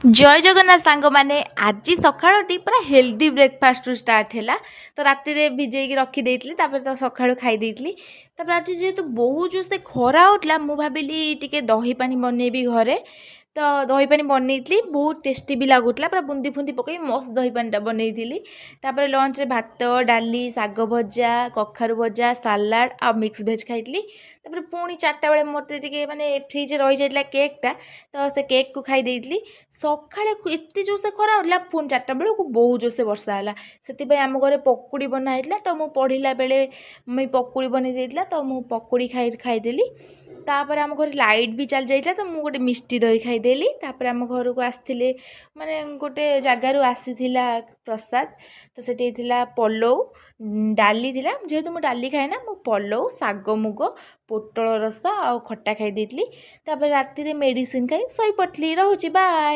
जय जगन्नाथ सांग मैंने आज सकाळटी पूरा हेल्दी ब्रेकफास्ट स्टार्ट है तो राति भिजेक रखी तो सका खाई आज जेहेतु बहुत जोर खरा होता मुझे भाविली टी दही पानी बनइबी घरे तो दही पानी बनई बहुत टेस्टी भी लगुला पूरा बुंदी फुंदी पकई मस्त दही पानी बनई तापर लंच रे भात डाली साग भजा कखारु भजा सालाड आ मिक्स भेज खाई तापर पुणी 4टा बेले मत माने फ्रिज रही जाइला केकटा तो से केक को खाई देइतली सकाळे एते जोर से खरा होला पुणी 4टा बेले को बहुत जोर से वर्षा होला सेति आम घरे पकुड़ी बना तो मु पढ़िला बेले मई पकुड़ी बनी देइतला तो मु पकुड़ी खाईदेली तापर आम घर लाइट भी चल जाइला तो मु गोटे मिष्टी दही खाईदेली तापर आम घर को आसते माने गोटे जगार आसीथिला प्रसाद तो सेठी पलौ डाली थिला जेहेतु मु डाली खाए ना मु पलौ साग मुग पोटल रस आ खट्टा खाई देइतली तापर राति रे मेडिसिन खाई सही पटली रहूची बाय।